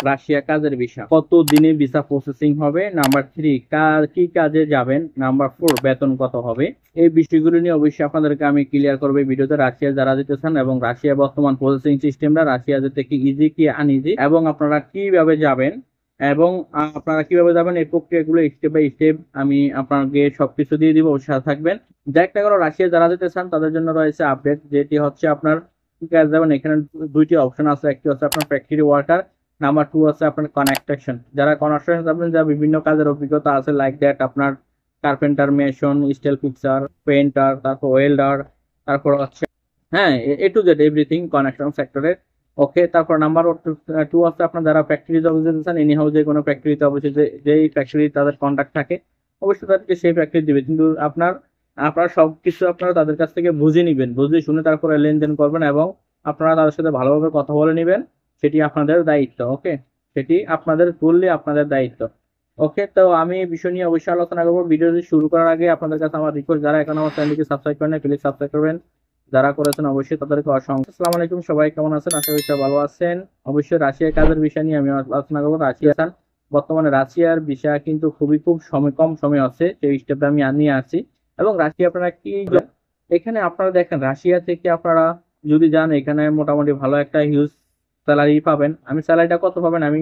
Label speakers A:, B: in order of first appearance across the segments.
A: Russia কাজের visa, কত দিনে ভিসা প্রসেসিং হবে, নাম্বার 3 কি কাজে যাবেন, নাম্বার 4 বেতন কত হবে। এই বিষয়গুলো নিয়ে অবশ্যই আপনাদেরকে আমি ক্লিয়ার করবো ভিডিওতে। রাশিয়া যারা যেতে চান এবং রাশিয়া বর্তমান প্রসেসিং সিস্টেমটা রাশিয়া যেতে কি ইজি কি আনইজি, এবং আপনারা কিভাবে যাবেন এবং আপনারা কিভাবে যাবেন এই প্রক্রিয়াগুলো স্টেপ বাই স্টেপ আমি আপনাকে সবকিছু দিয়ে দিব, অবশ্যই সাথে থাকবেন। একটা করে রাশিয়া যারা যেতে চান তাদের জন্য রয়েছে আপডেট, যেটি হচ্ছে আপনার কি কাজ যাবেন। এখানে দুইটি অপশন আছে, একটি হচ্ছে আপনার ফ্যাক্টরি ওয়ার্কার, নাম্বার 2 আছে আপনার কনস্ট্রাকশন। যারা কনস্ট্রাকশন যাবেন, যা বিভিন্ন কাজের অভিজ্ঞতা আছে লাইক দ্যাট আপনার carpenter, mason, still fixer, painter, তারপর ওয়েল্ডার, তারপর হচ্ছে হ্যাঁ এ টু জেড এভরিথিং কনস্ট্রাকশন সেক্টরের। ওকে, তারপর নাম্বার 2 আছে আপনার যারা ফ্যাক্টরিতে অবশ্যই যেতে চান, এনি হাউস যে কোনো ফ্যাক্টরিতে অবশ্যই যেই ফ্যাক্টরি তাদের কন্ট্যাক্ট থাকে অবশ্যই তাদেরকে সেই ফ্যাক্টরি দিবে, কিন্তু আপনার সবকিছু আপনারা তাদের কাছ থেকে বুঝে নিবেন, বুঝে শুনে তারপরে লেনদেন করবেন এবং আপনারা তাদের সাথে ভালোভাবে কথা বলে নিবেন। সেটি আপনাদের দায়িত্ব। ওকে, সেটি আপনাদের ফুললি আপনাদের দায়িত্ব। ওকে, তো আমি এই বিষয় নিয়ে অবশ্যই আলোচনা করবো। ভিডিওটি শুরু করার আগে আপনাদের কাছে আমার রিকোয়েস্ট, যারা এখন আমার চ্যানেলটিকে সাবস্ক্রাইব করেন প্লিজ সাবস্ক্রাইব করবেন, যারা করেছেন অবশ্যই তাদেরকে অসংখ্য আসসালামু আলাইকুম। সবাই কেমন আছেন? আশা করি সবাই ভালো আছেন। অবশ্যই রাশিয়ার কাজের বিষয় নিয়ে আমি আলোচনা করবো। বর্তমানে রাশিয়ার বিষয় কিন্তু খুব কম সময় আছে, সেই স্টেপে আমি নিয়ে আসছি। এবং রাশিয়া আপনারা কি এখানে আপনারা দেখেন, রাশিয়া থেকে আপনারা যদি যান এখানে মোটামুটি ভালো একটা হিউজ স্যালারি পাবেন। আমি স্যালারিটা কত পাবেন, আমি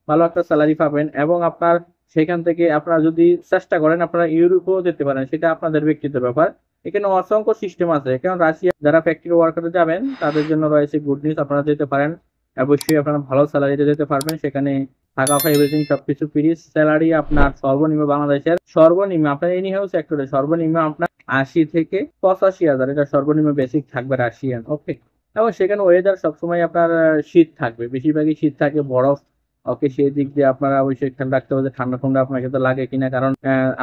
A: ভালো একটা স্যালারি পাবেন এবং আপনার সেখান থেকে আপনারা যদি চেষ্টা করেন আপনারা ইউরোপেও যেতে পারেন, সেটা আপনাদের ব্যক্তিগত ব্যাপার। এখানে অসংখ্য সিস্টেম আছে। কারণ রাশিয়া যারা ফ্যাক্টরি ওয়ার্কারে যাবেন তাদের জন্য রয়েছে গুড নিউজ, আপনারা যেতে পারেন। অবশ্যই আপনারা ভালো স্যালারিতে যেতে পারবেন, সেখানে থাকা খাওয়া এভরিথিং সবকিছু ফ্রি। স্যালারি আপনার সর্বনিম্ন বাংলাদেশের সর্বনিম্ন আপনার এনি হাউস সেক্টরে সর্বনিম্ন আপনার 80 থেকে 85 হাজার, এটা সর্বনিম্ন বেসিক থাকবে রাশিয়ান। ওকে, এবং সেখানে ওয়েদার সবসময় আপনার শীত থাকবে, বেশিরভাগই শীত থাকে, বরফ। ওকে, সেই দিক দিয়ে আপনারা অবশ্যই খেয়াল রাখতে হবে যে ঠান্ডা ঠান্ডা আপনাকে তো লাগে কিনা, কারণ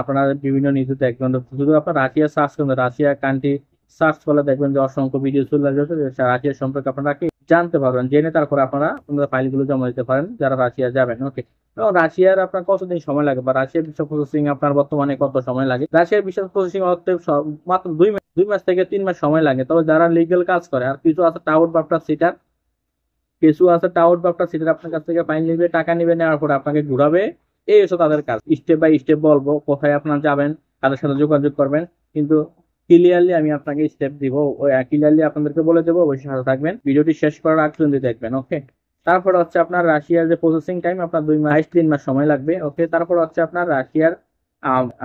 A: আপনারা বিভিন্ন নিউজে দেখবেন। শুধু আপনার রাশিয়া সার্চ করবেন, রাশিয়া কান্ট্রি সার্চ করলে দেখবেন যে অসংখ্য ভিডিও চলে আসবে, রাশিয়া সম্পর্কে আপনারা জানতে পারবেন। জেনে তারপরে আপনারা আপনাদের ফাইলগুলো জমা দিতে পারেন যারা রাশিয়া যাবেন। ওকে, এবং রাশিয়ার আপনার কতদিন সময় লাগে বা রাশিয়ার ভিসা প্রসেসিং আপনার বর্তমানে কত সময় লাগে? রাশিয়ার ভিসা প্রসেসিং হতে মাত্র 2 মাস থেকে 3 মাস সময় লাগে। তবে যারা লিগেল কাজ করে, আর কিছু আছে টাউট বা আপনার সিটার, আপনার কাছ থেকে ফাইন নিবে, টাকা নিবে, নেওয়ার পরে আপনাকে ঘুরাবে। এই হচ্ছে তাদের কাজ। স্টেপ বাই স্টেপ বলবো কোথায় আপনার যাবেন, কাদের সাথে যোগাযোগ করবেন, কিন্তু ক্লিয়ারলি আমি আপনাকে স্টেপ দিব, ক্লিয়ারলি আপনাদেরকে বলে দেবো। অবশ্যই সাথে থাকবেন, ভিডিওটি শেষ করার আগ পর্যন্ত দেখবেন। ওকে, তারপর হচ্ছে আপনার রাশিয়ার যে প্রসেসিং টাইম আপনার 2 মাস 3 মাস সময় লাগবে। ওকে, তারপর হচ্ছে আপনার রাশিয়ার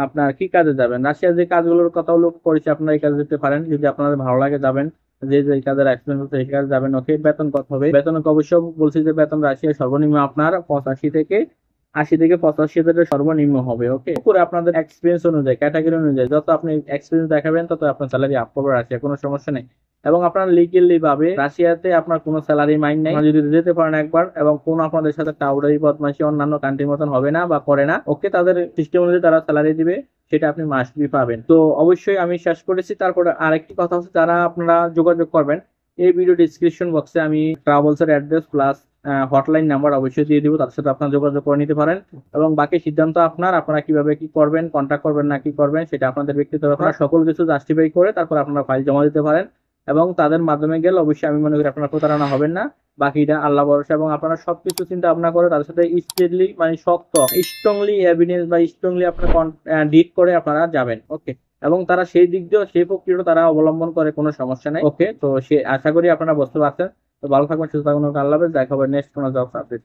A: আপনার কি কাজে যাবেন, রাশিয়ার যে কাজগুলোর কথা উল্লেখ করেছি আপনারা এই কাজে যেতে পারেন যদি আপনাদের ভালো লাগে যাবেন, যে যে কাজের এক্সপেরিয়েন্স হচ্ছে সেই কাজে যাবেন। ওকে, বেতন কত হবে? বেতন অবশ্যই বলছি যে বেতন রাশিয়ার সর্বনিম্ন আপনার 80 থেকে 85 হাজারের সর্বনিম্ন হবে। ওকে, পুরো আপনাদের এক্সপিরিয়েন্স অনুযায়ী, ক্যাটাগরি অনুযায়ী যত আপনি এক্সপিরিয়েন্স দেখাবেন তত আপনার স্যালারি আপ করবে রাশিয়া, কোনো সমস্যা নেই। এবং আপনার লিগেলি ভাবে রাশিয়াতে আপনার কোনো স্যালারি মাইন নাই, যদি যেতে পারেন একবার, এবং কোন আপনাদের সাথে টাউরারি বদমাশি অন্যান্য কান্ট্রির মতন হবে না বা করে না। ওকে, তাদের সিস্টেম অনুযায়ী তারা স্যালারি দিবে, সেটা আপনি মাস্ট বি পাবেন। তো অবশ্যই আমি শেষ করেছি। তারপরে আরেকটি কথা হচ্ছে, যারা আপনারা যোগাযোগ করবেন, এই ভিডিও ডিসক্রিপশন বক্সে আমি ট্রাভেলস এর অ্যাড্রেস প্লাস হটলাইন নাম্বার অবশ্যই দিয়ে দিব, তার সাথে আপনারা যোগাযোগ করে নিতে পারেন। এবং বাকি সিদ্ধান্ত আপনারা কিভাবে কি করবেন, কন্ট্যাক্ট করবেন না কি করবেন, সেটা আপনাদের ব্যক্তিগত ব্যাপার। সকল কিছু জাস্টিফাই করে তারপর আপনারা ফাইল জমা দিতে পারেন, এবং তাদের মাধ্যমে গেলে অবশ্যই আমি মনে করি আপনারা প্রতারণা হবেন না। বাকিটা আল্লাহ ভরসা, এবং আপনারা সবকিছু চিন্তা ভাবনা করে তাদের সাথে স্ট্রেটলি মানে শক্ত স্ট্রংলি এভিডেন্স বা স্ট্রংলি আপনার ডিট করে আপনারা যাবেন। ওকে, এবং তারা সেই দিক দিয়েও সেই প্রক্রিয়াটা তারা অবলম্বন করে, কোনো সমস্যা নাই। ওকে, তো সে আশা করি আপনারা বুঝতে পারছেন। তো ভালো থাকবেন, সুস্থ থাকবেন, আল্লাহ হাফেজ। দেখা হবে নেক্সট কোনো জব আপডেট।